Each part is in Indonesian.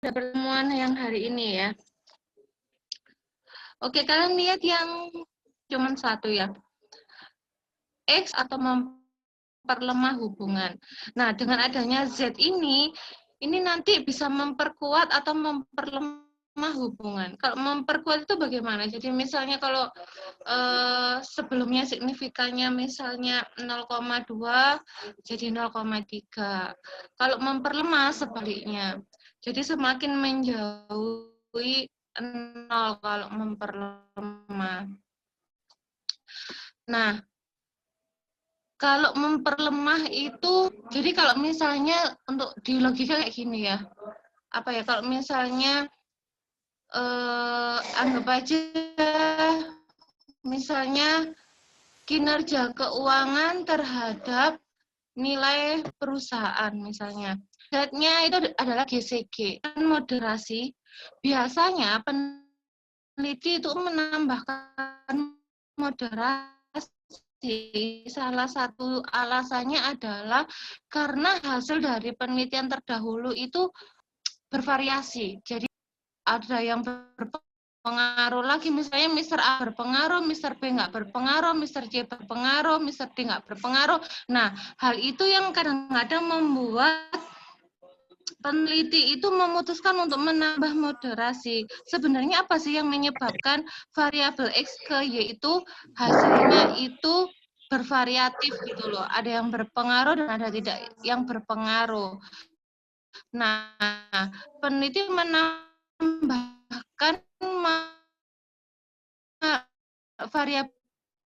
pertemuan yang hari ini ya. Oke, kalian lihat yang cuma satu ya. X atau memperlemah hubungan. Nah, dengan adanya Z ini nanti bisa memperkuat atau memperlemah hubungan. Kalau memperkuat itu bagaimana? Jadi misalnya kalau sebelumnya signifikannya misalnya 0,2 jadi 0,3. Kalau memperlemah sebaliknya. Jadi semakin menjauhi 0 kalau memperlemah. Nah, kalau memperlemah itu, jadi kalau misalnya untuk di logika kayak gini ya, apa ya, kalau misalnya anggap aja misalnya kinerja keuangan terhadap nilai perusahaan misalnya. Z-nya itu adalah GCG, moderasi. Biasanya peneliti itu menambahkan moderasi. Salah satu alasannya adalah karena hasil dari penelitian terdahulu itu bervariasi. Jadi ada yang berpengaruh lagi, misalnya Mr. A berpengaruh, Mr. B nggak berpengaruh, Mr. C berpengaruh, Mr. D nggak berpengaruh. Nah, hal itu yang kadang-kadang membuat peneliti itu memutuskan untuk menambah moderasi. Sebenarnya apa sih yang menyebabkan variabel X ke Y itu hasilnya itu bervariatif gitu loh. Ada yang berpengaruh dan ada tidak yang berpengaruh. Nah, peneliti menambahkan variabel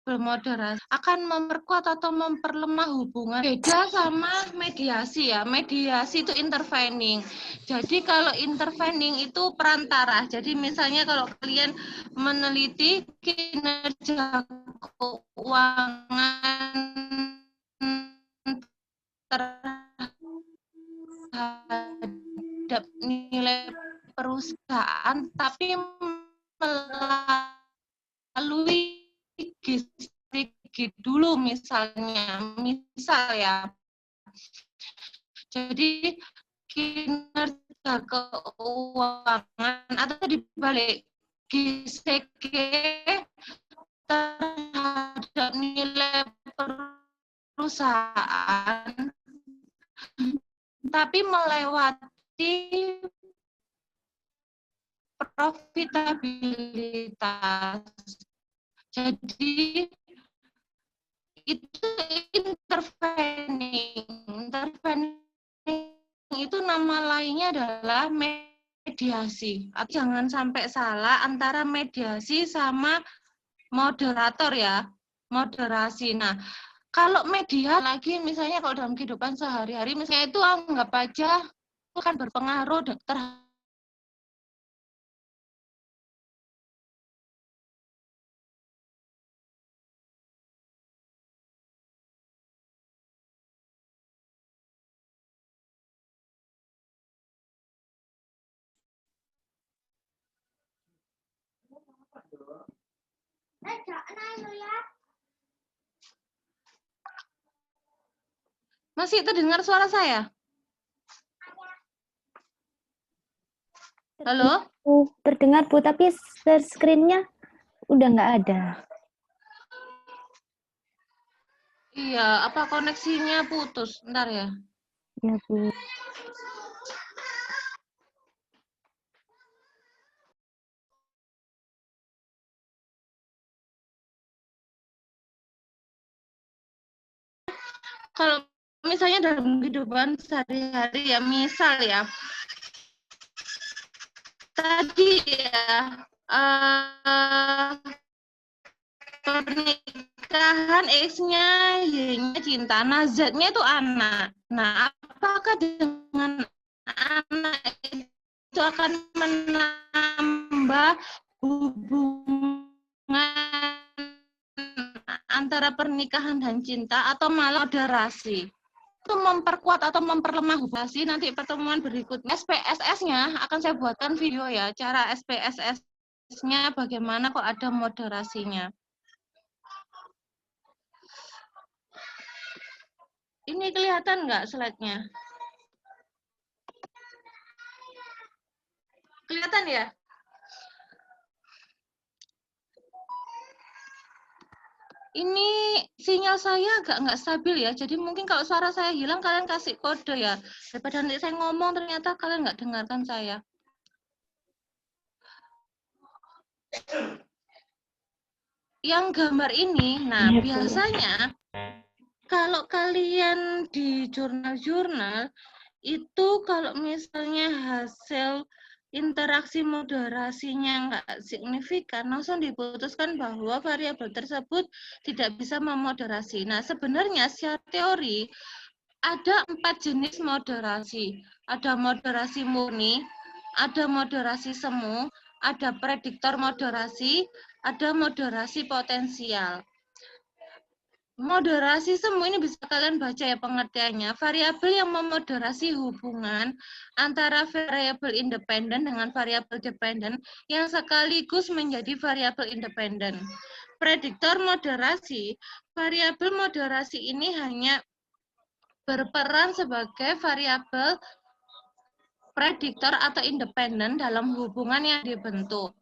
moderasi akan memperkuat atau memperlemah hubungan. Beda sama mediasi ya. Mediasi itu intervening. Jadi kalau intervening itu perantara. Jadi misalnya kalau kalian meneliti kinerja keuangan terhadap nilai perusahaan, tapi melalui GCG dulu misalnya, misal ya. Jadi kinerja keuangan atau dibalik GCG terhadap nilai perusahaan, tapi melewati profitabilitas. Jadi itu intervening. Intervening itu nama lainnya adalah mediasi. Jangan sampai salah antara mediasi sama moderator ya. Moderasi. Nah, kalau media lagi misalnya kalau dalam kehidupan sehari-hari misalnya itu anggap aja itu kan berpengaruh terhadap Masih terdengar suara saya? Halo? Terdengar Bu, tapi share screen-nya udah nggak ada. Iya, apa koneksinya putus? Bentar ya. Ya Bu. Kalau misalnya dalam kehidupan sehari-hari ya, misal ya, tadi ya, pernikahan X-nya, Y-nya cinta, nah Z-nya itu anak. Nah, apakah dengan anak itu akan menambah hubungan antara pernikahan dan cinta atau malah moderasi? Itu memperkuat atau memperlemah hubungan. Nanti pertemuan berikutnya SPSS-nya akan saya buatkan video ya, cara SPSS-nya bagaimana kok ada moderasinya. Ini kelihatan nggak slide-nya? Kelihatan ya? Ini sinyal saya agak nggak stabil ya, jadi mungkin kalau suara saya hilang kalian kasih kode ya. Daripada nanti saya ngomong ternyata kalian nggak dengarkan saya. Yang gambar ini, nah Iya, Bu. biasanya kalau kalian di jurnal-jurnal itu kalau misalnya hasil interaksi moderasinya nggak signifikan, langsung diputuskan bahwa variabel tersebut tidak bisa memoderasi. Nah, sebenarnya secara teori ada 4 jenis moderasi. Ada moderasi murni, ada moderasi semu, ada prediktor moderasi, ada moderasi potensial. Moderasi semu ini bisa kalian baca ya pengertiannya. Variabel yang memoderasi hubungan antara variabel independen dengan variabel dependen yang sekaligus menjadi variabel independen. Prediktor moderasi, variabel moderasi ini hanya berperan sebagai variabel prediktor atau independen dalam hubungan yang dibentuk.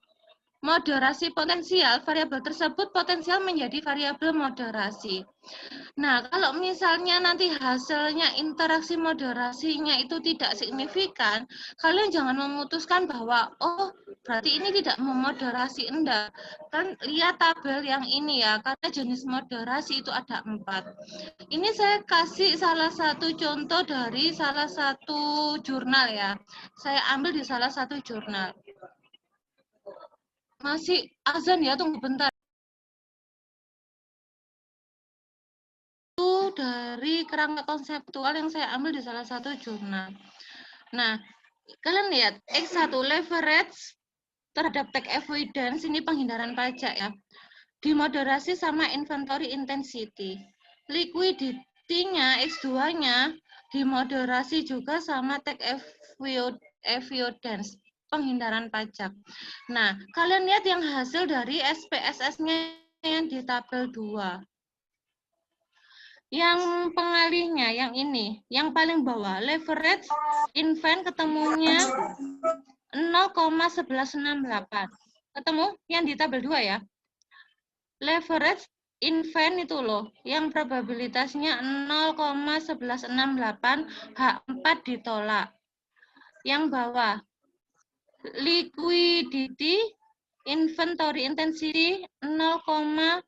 Moderasi potensial, variabel tersebut potensial menjadi variabel moderasi. Nah, kalau misalnya nanti hasilnya interaksi moderasinya itu tidak signifikan, kalian jangan memutuskan bahwa, oh, berarti ini tidak memoderasi. Enggak. Kan lihat tabel yang ini ya, karena jenis moderasi itu ada 4. Ini saya kasih salah satu contoh dari salah satu jurnal ya. Saya ambil di salah satu jurnal. Masih azan ya, tunggu bentar. Itu dari kerangka konseptual yang saya ambil di salah satu jurnal. Nah, kalian lihat X1 leverage terhadap tax avoidance, ini penghindaran pajak ya. Dimoderasi sama inventory intensity. Liquidity-nya X2-nya dimoderasi juga sama tax avoidance, penghindaran pajak. Nah, kalian lihat yang hasil dari SPSS-nya yang di tabel 2. Yang pengalihnya, yang ini, yang paling bawah, leverage invent ketemunya 0,1168. Ketemu yang di tabel 2 ya. Leverage invent itu loh, yang probabilitasnya 0,1168, H4 ditolak. Yang bawah, liquidity inventory intensity 0,007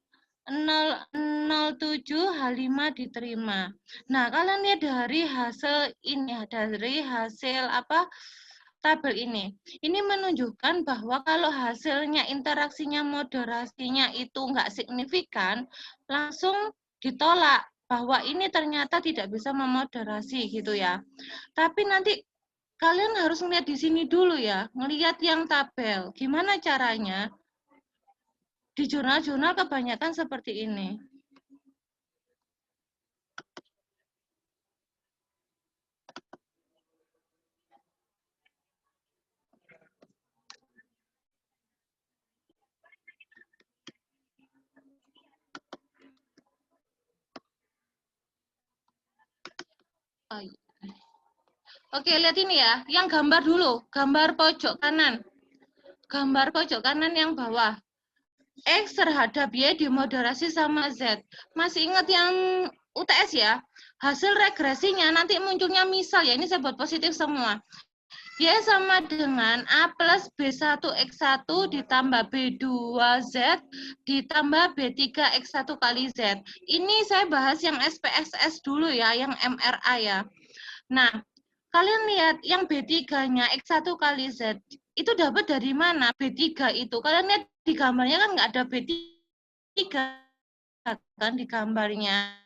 H5 diterima. Nah, kalian lihat dari hasil ini, dari hasil apa tabel ini. Ini menunjukkan bahwa kalau hasilnya interaksinya moderasinya itu enggak signifikan, langsung ditolak bahwa ini ternyata tidak bisa memoderasi gitu ya. Tapi nanti kalian harus melihat di sini dulu ya, ngelihat yang tabel. Gimana caranya? Di jurnal-jurnal kebanyakan seperti ini. Oh, iya. Oke, lihat ini ya. Yang gambar dulu, gambar pojok kanan. Gambar pojok kanan yang bawah. X terhadap Y dimoderasi sama Z. Masih ingat yang UTS ya? Hasil regresinya nanti munculnya misal ya, ini saya buat positif semua. Y sama dengan A plus B1X1 ditambah B2Z ditambah B3X1 kali Z. Ini saya bahas yang SPSS dulu ya, yang MRA ya. Nah, kalian lihat yang B3-nya X1 kali Z, itu dapat dari mana? B3 itu. Kalian lihat di gambarnya kan nggak ada B3 kan di gambarnya.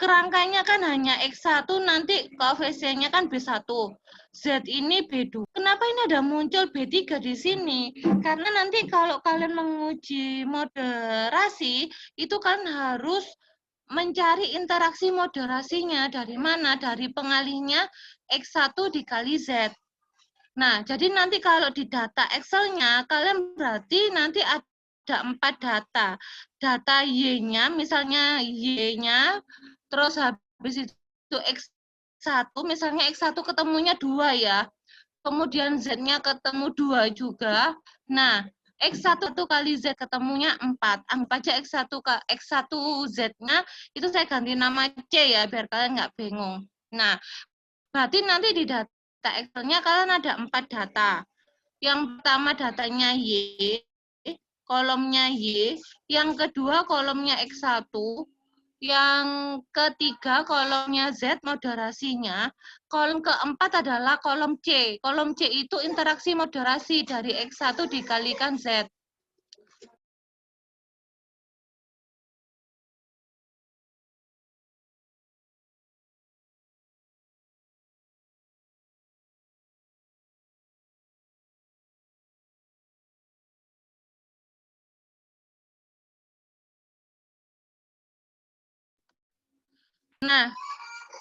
Kerangkanya kan hanya X1, nanti koefisiennya kan B1. Z ini B2. Kenapa ini ada muncul B3 di sini? Karena nanti kalau kalian menguji moderasi, itu kan harus mencari interaksi moderasinya dari mana? Dari pengalihnya X1 dikali Z. Nah, jadi nanti kalau di data Excel-nya, kalian berarti nanti ada 4 data. Data Y-nya, misalnya Y-nya, terus habis itu X1, misalnya X1 ketemunya 2 ya. kemudian Z-nya ketemu 2 juga. Nah, X1 kali Z ketemunya 4. Anggap aja X1 Z-nya itu saya ganti nama C ya, biar kalian nggak bingung. Nah, berarti nanti di data Excel-nya kalian ada 4 data. Yang pertama datanya Y, kolomnya Y. Yang kedua kolomnya X1. Yang ketiga kolomnya Z, moderasinya. Kolom keempat adalah kolom C. Kolom C itu interaksi moderasi dari X1 dikalikan Z. Nah,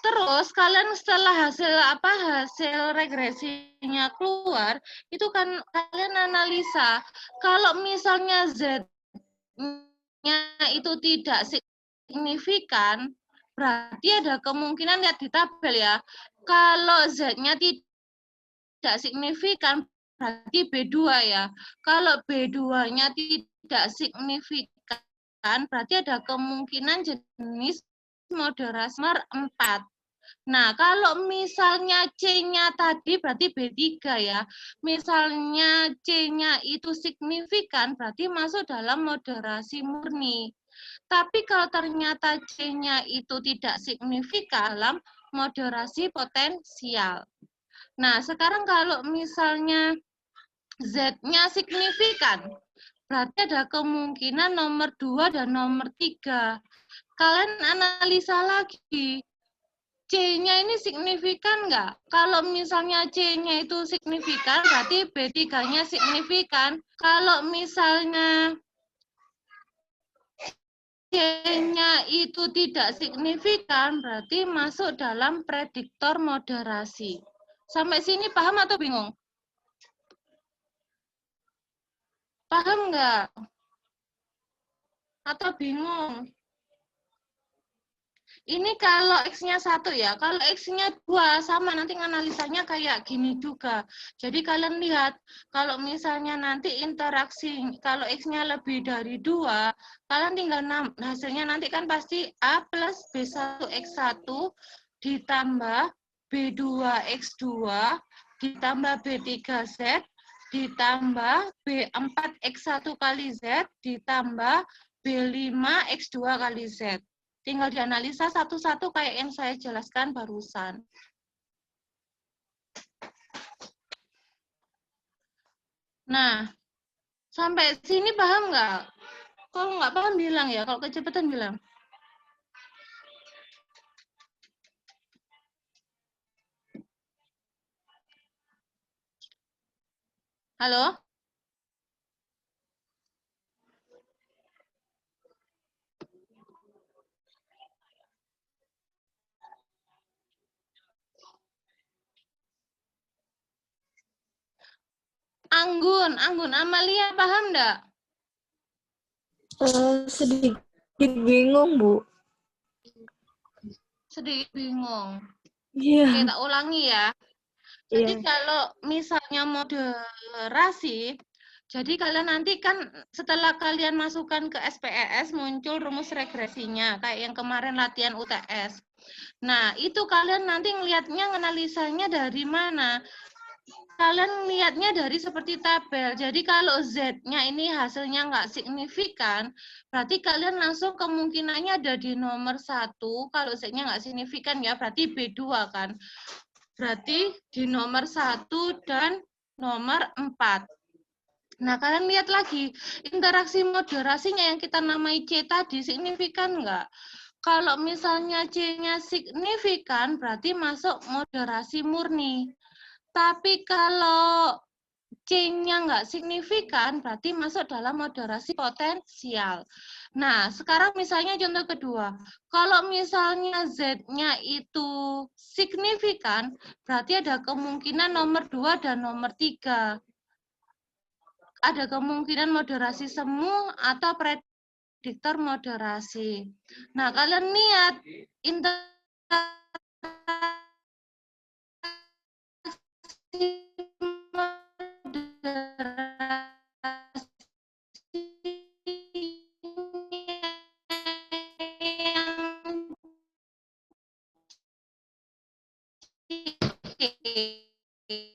terus kalian setelah hasil regresinya keluar, itu kan kalian analisa. Kalau misalnya Z-nya itu tidak signifikan, berarti ada kemungkinan, lihat di tabel ya. Kalau Z-nya tidak signifikan, berarti B2 ya. Kalau B2-nya tidak signifikan, berarti ada kemungkinan jenis moderasi 4. Nah, kalau misalnya C-nya tadi berarti B3 ya. Misalnya C-nya itu signifikan, berarti masuk dalam moderasi murni. Tapi kalau ternyata C-nya itu tidak signifikan dalam moderasi potensial. Nah, sekarang kalau misalnya Z-nya signifikan, berarti ada kemungkinan nomor 2 dan nomor 3. Kalian analisa lagi, C-nya ini signifikan nggak? Kalau misalnya C-nya itu signifikan, berarti B3-nya signifikan. Kalau misalnya C-nya itu tidak signifikan, berarti masuk dalam prediktor moderasi. Sampai sini paham atau bingung? Paham nggak? Atau bingung? Ini kalau X-nya 1 ya, kalau X-nya 2 sama, nanti analisanya kayak gini juga. Jadi kalian lihat, kalau misalnya nanti interaksi, kalau X-nya lebih dari 2, kalian tinggal hasilnya nanti kan pasti A plus B1X1 ditambah B2X2 ditambah B3Z ditambah B4X1 kali Z ditambah B5X2 kali Z. Tinggal dianalisa satu-satu kayak yang saya jelaskan barusan. Nah, sampai sini paham nggak? Kalau nggak paham bilang ya, kalau kecepatan bilang. Halo? Anggun Amalia paham nggak? Sedikit bingung, Bu. Sedikit bingung. Iya. Oke, tak ulangi ya. Jadi Iya. kalau misalnya moderasi, jadi kalian nanti kan setelah kalian masukkan ke SPES muncul rumus regresinya, kayak yang kemarin latihan UTS. Nah, itu kalian nanti ngelihatnya, analisanya dari mana? Kalian lihatnya dari seperti tabel. Jadi kalau Z-nya ini hasilnya nggak signifikan, berarti kalian langsung kemungkinannya ada di nomor 1. Kalau Z-nya nggak signifikan ya, berarti B2 kan. Berarti di nomor 1 dan nomor 4. Nah, kalian lihat lagi, interaksi moderasinya yang kita namai C tadi, signifikan nggak? Kalau misalnya C-nya signifikan, berarti masuk moderasi murni. Tapi kalau C-nya nggak signifikan, berarti masuk dalam moderasi potensial. Nah, sekarang misalnya contoh kedua. Kalau misalnya Z-nya itu signifikan, berarti ada kemungkinan nomor 2 dan nomor 3. Ada kemungkinan moderasi semu atau prediktor moderasi. Nah, kalian lihat interaksi C-nya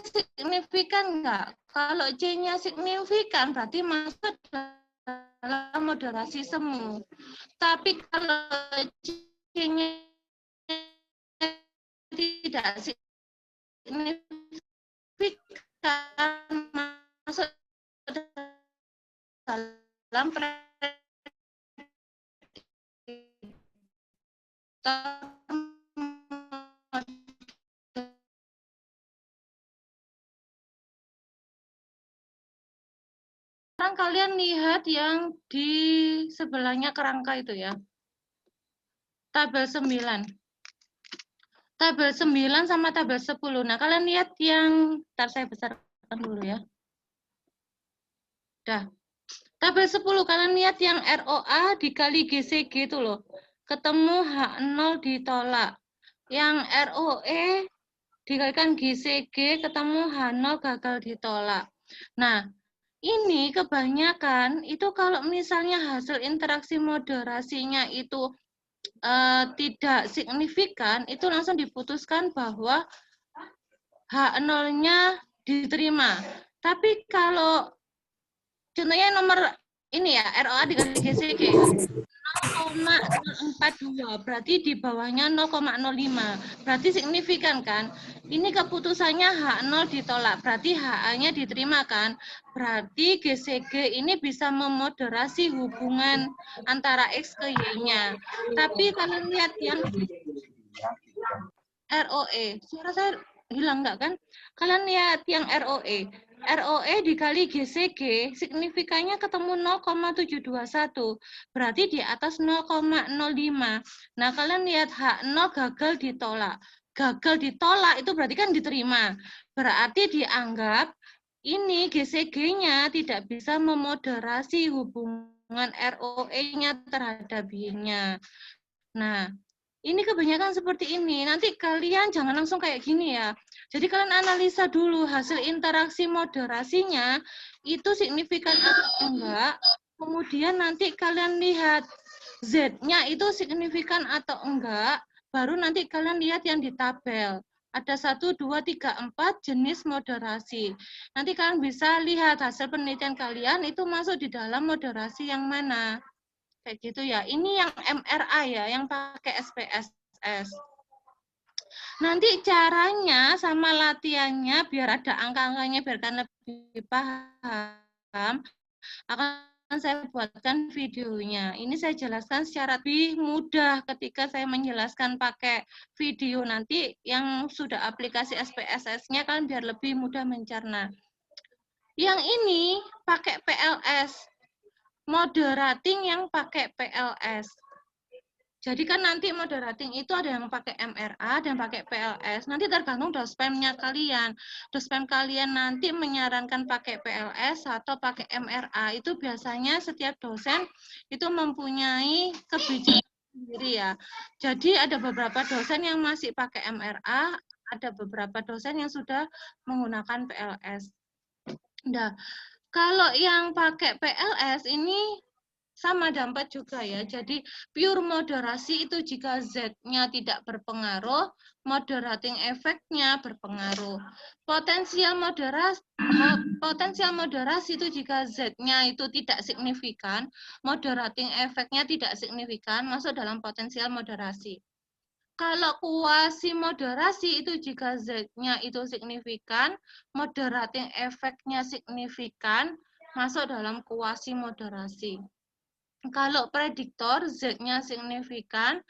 signifikan enggak? Kalau C-nya signifikan berarti masuk dalam moderasi semu. Tapi kalau C-nya tidak signifikan masuk dalam sekarang kalian lihat yang di sebelahnya kerangka itu ya. Tabel 9. Tabel 9 sama tabel 10. Nah, kalian lihat yang, ntar saya besarkan dulu ya. Dah. Tabel 10, kalian lihat yang ROA dikali GCG itu loh. Ketemu H0 ditolak. Yang ROE dikalikan GCG ketemu H0 gagal ditolak. Nah, ini kebanyakan itu kalau misalnya hasil interaksi moderasinya itu tidak signifikan, itu langsung diputuskan bahwa H0-nya diterima. Tapi kalau contohnya nomor ini ya, ROA dikali GCG 0,042, berarti di bawahnya 0,05. Berarti signifikan kan? Ini keputusannya H0 ditolak, berarti HA-nya diterima kan? Berarti GCG ini bisa memoderasi hubungan antara X ke Y-nya. Tapi kalian lihat yang ROE, suara saya hilang nggak kan? Kalian lihat yang ROE. ROE dikali GCG, signifikannya ketemu 0,721. Berarti di atas 0,05. Nah, kalian lihat H0 gagal ditolak. Gagal ditolak itu berarti kan diterima. Berarti dianggap ini GCG-nya tidak bisa memoderasi hubungan ROE-nya terhadap Y-nya. Nah, ini kebanyakan seperti ini. Nanti kalian jangan langsung kayak gini ya. Jadi kalian analisa dulu hasil interaksi moderasinya itu signifikan atau enggak. Kemudian nanti kalian lihat Z-nya itu signifikan atau enggak. Baru nanti kalian lihat yang di tabel. Ada 1, 2, 3, 4 jenis moderasi. Nanti kalian bisa lihat hasil penelitian kalian itu masuk di dalam moderasi yang mana. Kayak gitu ya. Ini yang MRA ya, yang pakai SPSS. Nanti caranya sama latihannya biar ada angka-angkanya, biar kalian lebih paham, akan saya buatkan videonya. Ini saya jelaskan secara lebih mudah ketika saya menjelaskan pakai video. Nanti yang sudah aplikasi SPSS-nya kan biar lebih mudah mencerna. Yang ini pakai PLS. Moderating yang pakai PLS. Jadi kan nanti moderating itu ada yang pakai MRA dan pakai PLS. Nanti tergantung dospemnya kalian. Dospem kalian nanti menyarankan pakai PLS atau pakai MRA. Itu biasanya setiap dosen itu mempunyai kebijakan sendiri ya. Jadi ada beberapa dosen yang masih pakai MRA, ada beberapa dosen yang sudah menggunakan PLS. Nah, kalau yang pakai PLS ini sama dapat juga ya. Jadi pure moderasi itu jika Z-nya tidak berpengaruh, moderating efeknya berpengaruh. Potensial moderasi itu jika Z-nya itu tidak signifikan, moderating efeknya tidak signifikan, masuk dalam potensial moderasi. Kalau kuasi moderasi itu jika Z-nya itu signifikan, moderating efeknya signifikan, masuk dalam kuasi moderasi. Kalau prediktor Z-nya signifikan,